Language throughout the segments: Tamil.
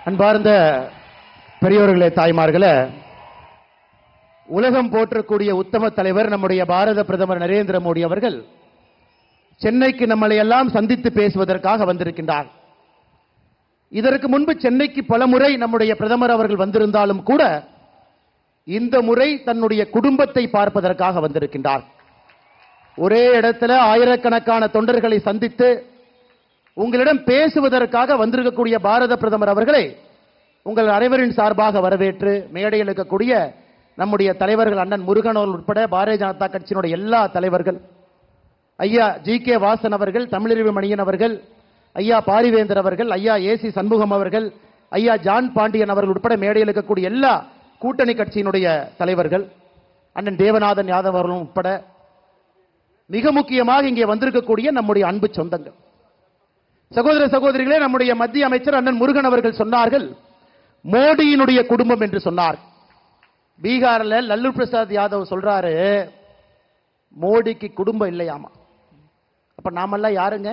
அன்பார்ந்த பெரியோர்களே, தாய்மார்களே, உலகம் போற்றக்கூடிய உத்தம தலைவர் நம்முடைய பாரத பிரதமர் நரேந்திர மோடி அவர்கள் சென்னைக்கு நம்மளை எல்லாம் சந்தித்து பேசுவதற்காக வந்திருக்கின்றார். இதற்கு முன்பு சென்னைக்கு பல முறை நம்முடைய பிரதமர் அவர்கள் வந்திருந்தாலும் கூட இந்த முறை தன்னுடைய குடும்பத்தை பார்ப்பதற்காக வந்திருக்கின்றார். ஒரே இடத்துல ஆயிரக்கணக்கான தொண்டர்களை சந்தித்து உங்களிடம் பேசுவதற்காக வந்திருக்கக்கூடிய பாரத பிரதமர் அவர்களை உங்கள் அனைவரின் சார்பாக வரவேற்று மேடையில் இருக்கக்கூடிய நம்முடைய தலைவர்கள் அண்ணன் முருகன் அவர்கள் உட்பட பாரதிய ஜனதா கட்சியினுடைய எல்லா தலைவர்கள், ஐயா ஜி.கே. வாசன் அவர்கள், தமிழறிவு மணியன் அவர்கள், ஐயா பாரிவேந்தர் அவர்கள், ஐயா ஏசி சண்முகம் அவர்கள், ஐயா ஜான் பாண்டியன் அவர்கள் உட்பட மேடையில் இருக்கக்கூடிய எல்லா கூட்டணி கட்சியினுடைய தலைவர்கள், அண்ணன் தேவநாதன் யாதவ் அவர்களும் உட்பட மிக முக்கியமாக இங்கே வந்திருக்கக்கூடிய நம்முடைய அன்பு சொந்தங்கள், சகோதர சகோதரிகளே, நம்முடைய மத்திய அமைச்சர் அண்ணன் முருகன் அவர்கள் சொன்னார்கள் மோடியினுடைய குடும்பம் என்று சொன்னார். பீகார்ல லல்லு பிரசாத் யாதவ் சொல்றாரு மோடிக்கு குடும்பம் இல்லையாமா. அப்ப நாமெல்லாம் யாருங்க?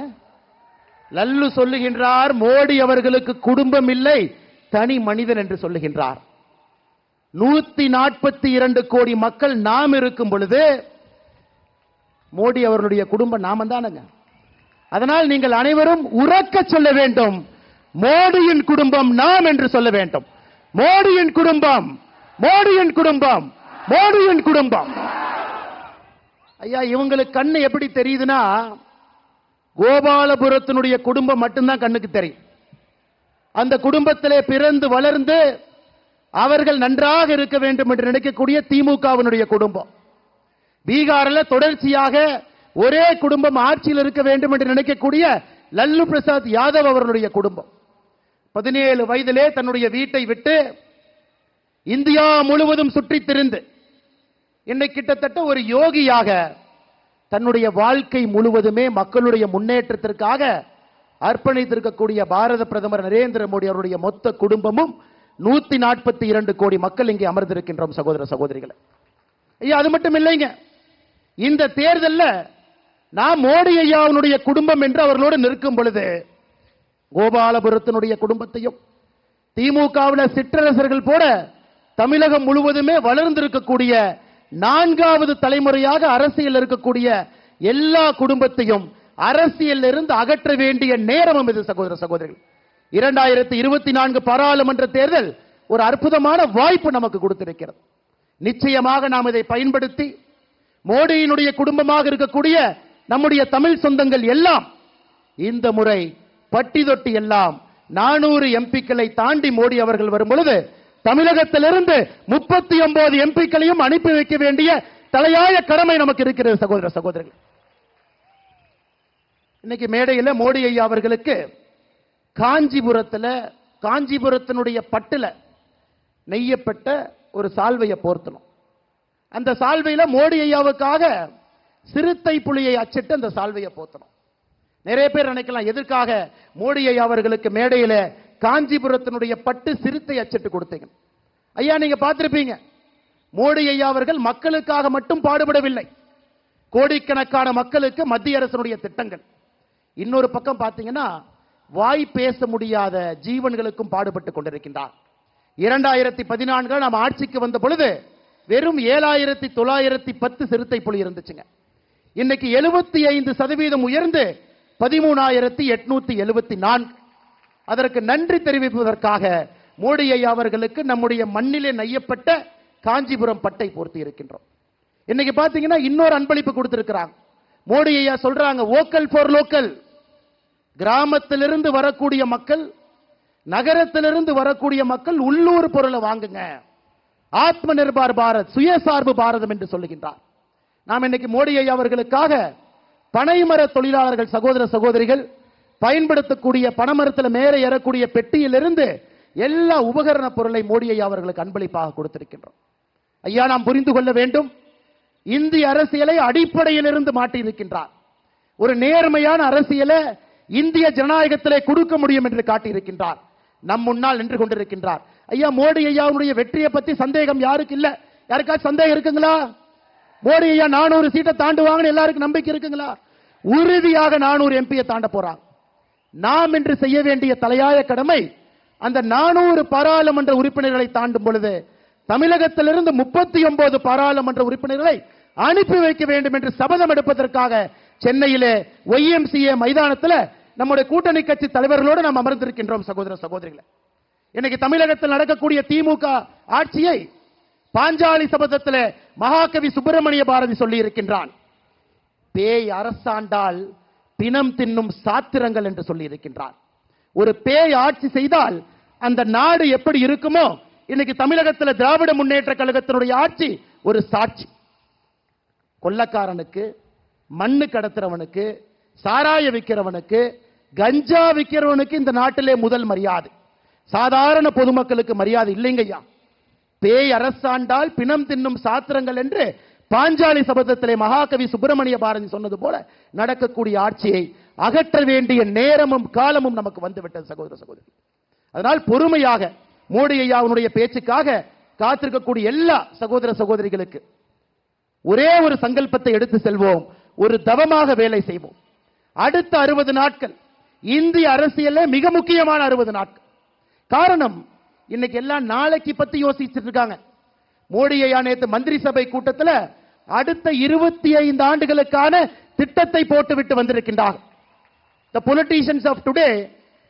லல்லு சொல்லுகின்றார் மோடி அவர்களுக்கு குடும்பம் இல்லை, தனி மனிதன் என்று சொல்லுகின்றார். 142 கோடி மக்கள் நாம் இருக்கும் பொழுது மோடி அவர்களுடைய குடும்பம் நாம தானுங்க. அதனால் நீங்கள் அனைவரும் உறக்க சொல்ல வேண்டும், மோடியின் குடும்பம் நாம் என்று சொல்ல வேண்டும். மோடியின் குடும்பம், மோடியின் குடும்பம், மோடியின் குடும்பம். ஐயா, இவங்களுக்கு கண்ணு எப்படி தெரியுதுன்னா கோபாலபுரத்தினுடைய குடும்பம் மட்டும்தான் கண்ணுக்கு தெரியும். அந்த குடும்பத்திலே பிறந்து வளர்ந்து அவர்கள் நன்றாக இருக்க வேண்டும் என்று நினைக்கக்கூடிய திமுகவினுடைய குடும்பம். பீகாரில் தொடர்ச்சியாக ஒரே குடும்பம் ஆட்சியில் இருக்க வேண்டும் என்று நினைக்கக்கூடிய லல்லு பிரசாத் யாதவ் அவர்களுடைய குடும்பம் 17 வயதிலே தன்னுடைய வீட்டை விட்டு இந்தியா முழுவதும் சுற்றி திரிந்து இன்னைக்கு கிட்டத்தட்ட ஒரு யோகியாக தன்னுடைய வாழ்க்கை முழுவதுமே மக்களுடைய முன்னேற்றத்திற்காக அர்ப்பணித்திருக்கக்கூடிய பாரத பிரதமர் நரேந்திர மோடி அவருடைய மொத்த குடும்பமும் 142 கோடி மக்கள் இங்கே அமர்ந்திருக்கின்றோம் சகோதர சகோதரிகளை. ஐயா, அது மட்டும் இல்லைங்க, இந்த தேர்தலில் நாம் மோடி ஐயாவுடைய குடும்பம் என்று அவர்களோடு நிற்கும் பொழுது கோபாலபுரத்தினுடைய குடும்பத்தையும் திமுகவில் சிற்றரசர்கள் போல தமிழகம் முழுவதுமே வளர்ந்திருக்கக்கூடிய 4வது தலைமுறையாக அரசியல் இருக்கக்கூடிய எல்லா குடும்பத்தையும் அரசியல் இருந்து அகற்ற வேண்டிய நேரமும் இது சகோதர சகோதரிகள். 2024 பாராளுமன்ற தேர்தல் ஒரு அற்புதமான வாய்ப்பு நமக்கு கொடுத்திருக்கிறது. நிச்சயமாக நாம் இதை பயன்படுத்தி மோடியினுடைய குடும்பமாக இருக்கக்கூடிய நம்முடைய தமிழ் சொந்தங்கள் எல்லாம் இந்த முறை பட்டி தொட்டி எல்லாம் 400 எம்பிக்களை தாண்டி மோடி அவர்கள் வரும் பொழுது தமிழகத்திலிருந்து 39 எம்பிக்களையும் அனுப்பி வைக்க வேண்டிய தலையாய கடமை நமக்கு இருக்கிறது சகோதர சகோதரர்கள். இன்னைக்கு மேடையில் மோடி ஐயா அவர்களுக்கு காஞ்சிபுரத்தினுடைய பட்டுல நெய்யப்பட்ட ஒரு சால்வையை போர்த்தணும். அந்த சால்வையில மோடி ஐயாவுக்காக சிறுத்தை புலியை அச்சிட்டு அந்த சால்வையை போர்த்தணும். நிறைய பேர் நினைக்கலாம் எதற்காக மோடி ஐயா அவர்களுக்கு மேடையில காஞ்சிபுரத்தினுடைய பட்டு சிறுத்தை அச்சிட்டு கொடுத்தீங்க. ஐயா, நீங்க பார்த்திருப்பீங்க, மோடி ஐயா அவர்கள் மக்களுக்காக மட்டும் பாடுபடவில்லை, கோடிக்கணக்கான மக்களுக்கு மத்திய அரசினுடைய திட்டங்கள். இன்னொரு பக்கம் பார்த்தீங்கன்னா வாய் பேச முடியாத ஜீவன்களுக்கும் பாடுபட்டு கொண்டிருக்கின்றார். 2014 நாம் ஆட்சிக்கு வந்த பொழுது வெறும் 7910 சிறுத்தை புலி இருந்துச்சுங்க. இன்னைக்கு 75% உயர்ந்து 13,874. அதற்கு நன்றி தெரிவிப்பதற்காக மோடி ஐயா அவர்களுக்கு நம்முடைய மண்ணிலே நெய்யப்பட்ட காஞ்சிபுரம் பட்டை போர்த்தி இருக்கின்றோம். இன்னைக்கு பாத்தீங்கன்னா இன்னொரு அன்பளிப்பு கொடுத்திருக்கிறாங்க. மோடி ஐயா சொல்றாங்க வோக்கல் ஃபார் லோக்கல். கிராமத்திலிருந்து வரக்கூடிய மக்கள், நகரத்திலிருந்து வரக்கூடிய மக்கள் உள்ளூர் பொருளை வாங்குங்க, ஆத்ம நிர்பார் பாரத், சுயசார்பு பாரதம் என்று சொல்லுகின்றார். நாம் இன்னைக்கு மோடி ஐயா அவர்களுக்காக பனைமர தொழிலாளர்கள் சகோதர சகோதரிகள் பயன்படுத்தக்கூடிய பனைமரத்தில் மேலே ஏறக்கூடிய பெட்டியிலிருந்து எல்லா உபகரண பொருளை மோடி ஐயா அவர்களுக்கு அன்பளிப்பாக கொடுத்திருக்கின்றோம். ஐயா, நாம் புரிந்து கொள்ள வேண்டும், இந்திய அரசியலை அடிப்படையில் இருந்து மாற்றி இருக்கின்றார். ஒரு நேர்மையான அரசியலை இந்திய ஜனநாயகத்திலே கொடுக்க முடியும் என்று காட்டியிருக்கின்றார். நம் முன்னால் நின்று கொண்டிருக்கின்றார். ஐயா, மோடி ஐயாவுடைய வெற்றியை பத்தி சந்தேகம் யாருக்கு இல்ல? யாருக்காச்சும் சந்தேகம் இருக்குங்களா? மோடி ஐயா 400 சீட்டை தாண்டுவாங்கன்னு எல்லாருக்கும் நம்பிக்கை இருக்குங்களா? உறுதியாக 400 எம்பியை தாண்ட போறாங்க. நாம் இன்று செய்ய வேண்டிய தலையாய கடமை அந்த 400 பாராளுமன்ற உறுப்பினர்களை தாண்டும் பொழுது தமிழகத்திலிருந்து 39 பாராளுமன்ற உறுப்பினர்களை அனுப்பி வைக்க வேண்டும் என்று சபதம் எடுப்பதற்காக சென்னையிலே YMCA மைதானத்தில் நம்முடைய கூட்டணி கட்சி தலைவர்களோடு நாம் அமர்ந்திருக்கின்றோம். சகோதர சகோதரிகளே, இன்னைக்கு தமிழகத்தில் நடக்கக்கூடிய திமுக ஆட்சியை பாஞ்சாலி சபதத்தில் மகாகவி சுப்பிரமணிய பாரதி சொல்லி இருக்கின்றான். பேய் அரசாண்டால் பிணம் தின்னும் சாத்திரங்கள் என்று சொல்லி இருக்கின்றார். ஒரு பேய் ஆட்சி செய்தால் அந்த நாடு எப்படி இருக்குமோ, இன்னைக்கு தமிழகத்தில் திராவிட முன்னேற்ற கழகத்தினுடைய ஆட்சி ஒரு சாட்சி. கொள்ளக்காரனுக்கு, மண்ணு கடத்துறவனுக்கு, சாராய விற்கிறவனுக்கு, கஞ்சா விற்கிறவனுக்கு இந்த நாட்டிலே முதல் மரியாதை. சாதாரண பொதுமக்களுக்கு மரியாதை இல்லைங்கய்யா. பேய் அரசாண்டால் பிணம் தின்னும் சாத்திரங்கள் என்று பாஞ்சாலி சபதத்திலே மகாகவி சுப்பிரமணிய பாரதி சொன்னது போல நடக்கக்கூடிய ஆட்சியை அகற்ற வேண்டிய நேரமும் காலமும் நமக்கு வந்துவிட்டது சகோதர சகோதரி. அதனால் பொறுமையாக மோடி ஐயாவுடைய பேச்சுக்காக காத்திருக்கக்கூடிய எல்லா சகோதர சகோதரிகளுக்கு ஒரே ஒரு சங்கல்பத்தை எடுத்து செல்வோம். ஒரு தவமாக வேலை செய்வோம். அடுத்த 60 நாட்கள் இந்திய அரசியல்ல மிக முக்கியமான 60 நாட்கள். காரணம், இன்னைக்கு எல்லாம் நாளைக்கு பத்தி யோசிச்சுட்டு இருக்காங்க. மோடி ஐயா நேற்று மந்திரி சபை கூட்டத்தில் அடுத்த 25 ஆண்டுகளுக்கான திட்டத்தை போட்டுவிட்டு வந்திருக்கின்றார். The politicians of today,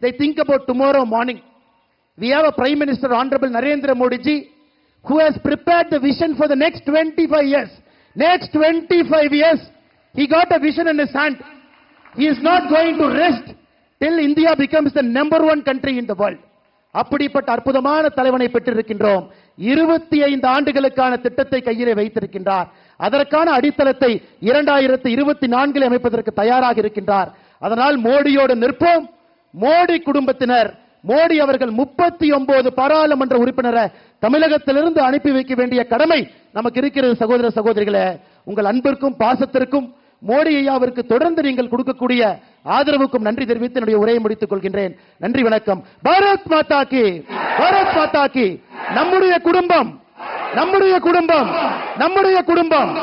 they think about tomorrow morning. We have a Prime Minister Honorable Narendra Modi ji who has prepared the vision for the next 25 years. Next 25 years, he got a vision in his hand. He is not going to rest till India becomes the #1 country in the world. அப்படிப்பட்ட அற்புதமான தலைவனை பெற்றிருக்கின்றோம். 25 ஆண்டுகளுக்கான திட்டத்தை கையிலே வைத்திருக்கின்றார். அதற்கான அடித்தளத்தை 2024 அமைப்பதற்கு தயாராக இருக்கின்றார். அதனால் மோடியோடு நிற்போம். மோடி குடும்பத்தினர், மோடி அவர்கள் 39 பாராளுமன்ற உறுப்பினரை தமிழகத்திலிருந்து அனுப்பி வைக்க வேண்டிய கடமை நமக்கு இருக்கிறது. சகோதர சகோதரிகளே, உங்கள் அன்பிற்கும் பாசத்திற்கும் மோடி ஐயாவிற்கு தொடர்ந்து நீங்கள் கொடுக்கக்கூடிய ஆதரவுக்கும் நன்றி தெரிவித்து என்னுடைய உரையை முடித்துக் கொள்கின்றேன். நன்றி, வணக்கம். பாரத் மாதா கி, பாரத் மாதா கி. நம்முடைய குடும்பம், நம்முடைய குடும்பம், நம்முடைய குடும்பம்.